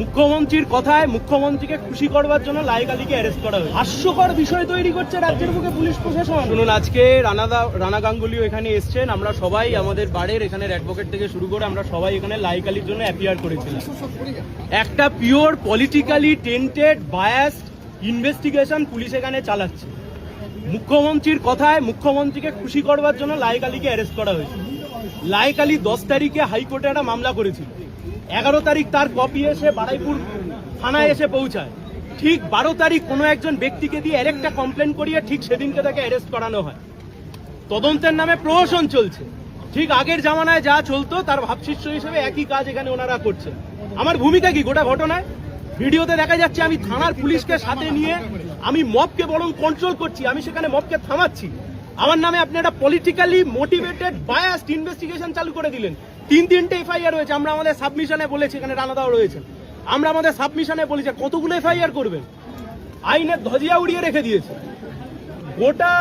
মুখ্যমন্ত্রীর কথায় মুখ্যমন্ত্রীকে খুশি করবার জন্য লায়েক আলীকে অ্যারেস্ট করা হয়েছে। হাস্যকর বিষয় তৈরি করছে রাজ্যের বুকে পুলিশ প্রশাসন। শুনুন, আজকে রানা গাঙ্গুলিও এখানে এসছেন। আমরা সবাই আমাদের বাড়ির এখানের অ্যাডভোকেট থেকে শুরু করে আমরা সবাই এখানে লায়েক আলীর জন্য অ্যাপিয়ার করেছিলাম। একটা pure politically tainted biased investigation police এখানে চালাচ্ছে। মুখ্যমন্ত্রীর কথায় মুখ্যমন্ত্রীকে খুশি করবার জন্য লায়েক আলীকে অ্যারেস্ট করা হয়েছে। লায়েক আলী 10 তারিখে হাইকোর্টে একটা মামলা করেছিল। 11 তারিখ তার কপি এসে বারুইপুর থানায় এসে পৌঁছায়। ঠিক 12 তারিখ কোনো একজন ব্যক্তিকে দিয়ে আরেকটা কমপ্লেন করিয়ে ঠিক সেদিনকে তাকে অ্যারেস্ট করানো হয়। তদন্তের নামে প্রহসন চলছে। ঠিক আগের জামানায় যা চলতো তার ভাবশিষ্য হিসেবে একই কাজ এখানে ওনারা করছেন। আমার ভূমিকা কি গোটা ঘটনায়? ভিডিওতে দেখা যাচ্ছে আমি থানার পুলিশকে সাথে নিয়ে আমি মবকে বরং কন্ট্রোল করছি, আমি সেখানে মবকে থামাচ্ছি। আমার নামে আপনি একটা পলিটিক্যালি মোটিভেটেড বায়াসড ইনভেস্টিগেশন চালু করে দিলেন। 3-3টে এফআইআর হয়েছে। আমরা আমাদের সাবমিশনে বলেছি, এখানে রানাদাও রয়েছেন, আমরা আমাদের সাবমিশনে বলেছি কতগুলো এফআইআর করবেন। আইনের ধজিয়া উড়িয়ে রেখে দিয়েছে। গোটা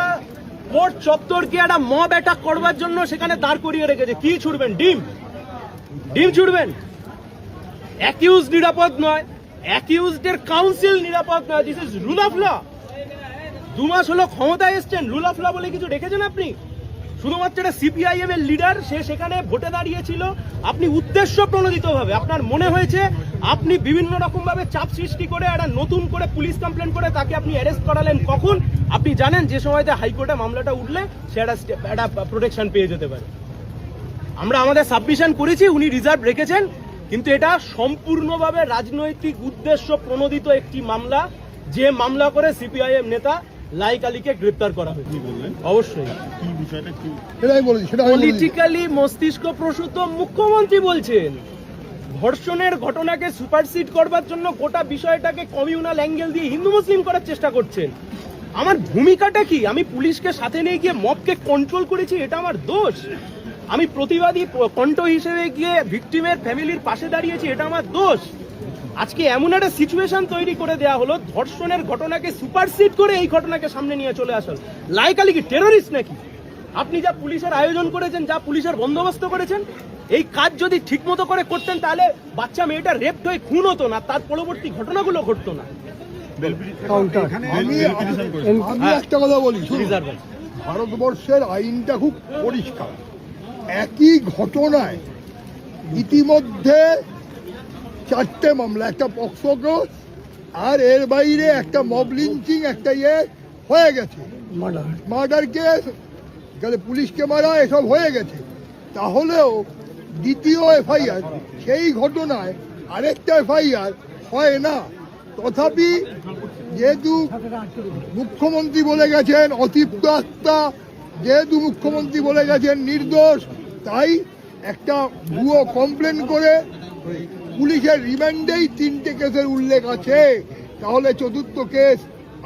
কোর্ট চত্বরকে একটা মব অ্যাটাক করবার জন্য সেখানে দাঁড় করিয়ে রেখেছে। কি ছুড়বেন? ডিম ছুড়বেন? অ্যাকিউজ নিরাপদ নয়, অ্যাকিউজদের কাউন্সিল নিরাপদ নয়। This is rule of law. 2 মাস হলো ক্ষমতায় এসছেন, রুল অফ ল বলে কিছু রেখেছেন আপনি? শুধুমাত্র একটা সিপিআইএম এর লিডার, সে সেখানে ভোটে দাঁড়িয়েছিল। আপনি উদ্দেশ্য প্রণোদিতভাবে আপনার মনে হয়েছে আপনি বিভিন্ন রকম ভাবে চাপ সৃষ্টি করে একটা নতুন করে পুলিশ কমপ্লেন করে তাকে আপনি অ্যারেস্ট করালেন। কখন? আপনি জানেন যে সময়তে হাইকোর্টে মামলাটা উঠলে সে একটা প্রোটেকশন পেয়ে যেতে পারে। আমরা আমাদের সাবমিশন করেছি, উনি রিজার্ভ রেখেছেন, কিন্তু এটা সম্পূর্ণভাবে রাজনৈতিক উদ্দেশ্য প্রণোদিত একটি মামলা, যে মামলা করে সিপিআইএম নেতা লায়েক আলীকে গ্রেপ্তার করা হয়েছে। অবশ্যই পলিটিক্যালি মস্তিষ্ক প্রসূত মুখ্যমন্ত্রী বলছেন ধর্ষণের ঘটনাকে সুপারসিড করবার জন্য গোটা বিষয়টাকে কমিউনাল অ্যাঙ্গেল দিয়ে হিন্দু মুসলিম করার চেষ্টা করছেন। আমার ভূমিকাটা কি? আমি পুলিশকে সাথে নিয়ে গিয়ে মবকে কন্ট্রোল করেছি, এটা আমার দোষ? আমি প্রতিবাদী কণ্ঠ হিসেবে গিয়ে ভিকটিমের ফ্যামিলির পাশে দাঁড়িয়েছি, এটা আমার দোষ? আজকে এমন একটা সিচুয়েশন তৈরি করে দেওয়া হলো, ধর্ষণের ঘটনাকে সুপারসিড করে এই ঘটনাকে সামনে নিয়ে চলে আসল। লায়েক আলী কি টেররিস্ট নাকি? আপনি যা পুলিশের আয়োজন করেছেন, যা পুলিশের বন্দোবস্ত করেছেন, এই কাজ যদি ঠিক মতো করে করতেন তাহলে বাচ্চা মেয়েটা রেপড হয়ে খুন হতো না, তার পরবর্তী ঘটনাগুলো ঘটতো না। আমি একটা কথা বলি, ভারতবর্ষের আইনটা খুব পরিষ্কার। একই ঘটনায় ইতিমধ্যে 4টে মামলা, একটা পক্সোকো, আর এর বাইরে একটা মব লিঞ্চিং, একটা হয়ে গেছে, মার্ডার কেস, পুলিশকে মারা, এসব হয়ে গেছে। তাহলেও দ্বিতীয় এফআইআর সেই ঘটনায় আরেকটা এফআইআর হয় না। তথাপি যেহেতু মুখ্যমন্ত্রী বলে গেছেন অতৃপ্ত আত্মা, যেহেতু মুখ্যমন্ত্রী বলে গেছেন নির্দোষ, তাই একটা ভুয়ো কমপ্লেন করে পুলিশের রিমান্ডেই 3টে কেসের উল্লেখ আছে। তাহলে চতুর্থ কেস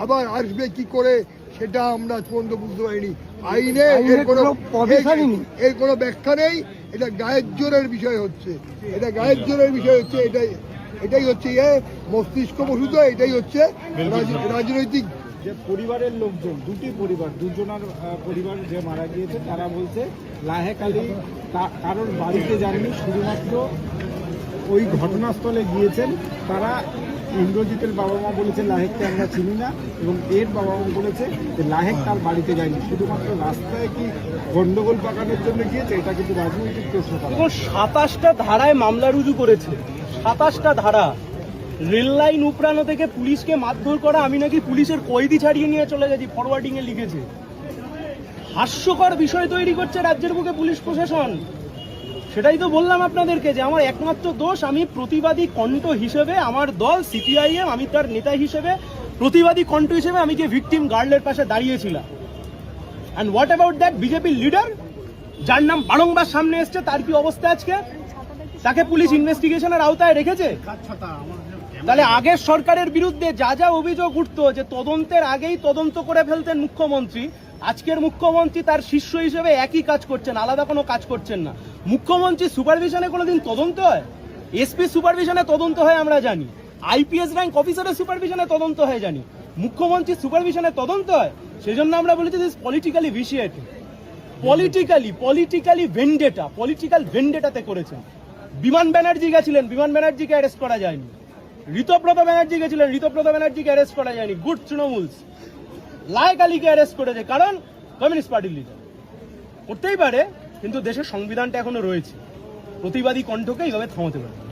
আবার আসবে কি করে সেটা আমরা পর্যন্ত বুঝতে পারিনি। আইনে এর কোনো ব্যাখ্যা নেই। এটা গায়ের জোরের বিষয় হচ্ছে, এটাই হচ্ছে মস্তিষ্ক প্রসূত, এটাই হচ্ছে রাজনৈতিক। যে পরিবারের লোকজন, দুজনের পরিবার যে মারা গিয়েছে, তারা বলছে লায়েক আলী কারোর বাড়িতে যাননি, শুধুমাত্র ওই ঘটনাস্থলে গিয়েছেন। তারা ইন্দ্রজিতের বাবা মা বলেছে লায়েককে আমরা চিনি না, এবং এর বাবা মা বলেছে যে লায়েক তার বাড়িতে যায়নি, শুধুমাত্র রাস্তায় কি গন্ডগোল পাকানোর জন্য গিয়েছে। এটা কিন্তু রাজনৈতিক প্রশ্ন। 27টা ধারায় মামলা রুজু করেছে, 27টা ধারা। রেল লাইন উপড়ানো থেকে পুলিশকে মারধর করা, আমি নাকি পুলিশের কয়েদি ছাড়িয়ে নিয়ে চলে গেছি, ফরওয়ার্ডিং এ লিখেছে। হাস্যকর বিষয় তৈরি করছে রাজ্যের বুকে পুলিশ প্রশাসন। সেটাই তো বললাম আপনাদেরকে যে আমার একমাত্র দোষ, আমি প্রতিবাদী কণ্ঠ হিসেবে, আমার দল সিপিআইএম, আমি তার নেতা হিসেবে, প্রতিবাদী কণ্ঠ হিসেবে আমি যে ভিকটিম গার্লের পাশে দাঁড়িয়েছিলাম। অ্যান্ড হোয়াট অ্যাবাউট দ্যাট বিজেপির লিডার, যার নাম বারংবার সামনে এসছে, তার কি অবস্থা আজকে? তাকে পুলিশ ইনভেস্টিগেশনের আওতায় রেখেছে। তাহলে আগের সরকারের বিরুদ্ধে যা যা অভিযোগ উঠতো, যে তদন্তের আগেই তদন্ত করে ফেলতেন মুখ্যমন্ত্রী, আজকের মুখ্যমন্ত্রী তার শিষ্য হিসেবে একই কাজ করছেন, আলাদা কোনো কাজ করছেন না। মুখ্যমন্ত্রী সুপারভিশনে কোনোদিন তদন্ত হয়? এসপি সুপারভিশনে তদন্ত হয় আমরা জানি, আইপিএস র্যাঙ্ক অফিসারের সুপারভিশনে তদন্ত হয় জানি, মুখ্যমন্ত্রী সুপারভিশনে তদন্ত হয়। সেজন্য আমরা বলেছি this politically ভিশিয়েটেড, politically vendetta, political ভেন্ডেটাতে করেছেন। বিমান ব্যানার্জি গেছিলেন, বিমান ব্যানার্জিকে অ্যারেস্ট করা যায়নি। ঋতব্রত ব্যানার্জি গেছিলেন, ঋতব্রত ব্যানার্জিকে অ্যারেস্ট করা যায়নি। গুড তৃণমূলস। লায়েক আলীকে অ্যারেস্ট করেছে, কারণ কমিউনিস্ট পার্টির লিডার। করতেই পারে, কিন্তু দেশের সংবিধানটা এখনো রয়েছে, প্রতিবাদী কণ্ঠকে এইভাবে থামাতে পারে।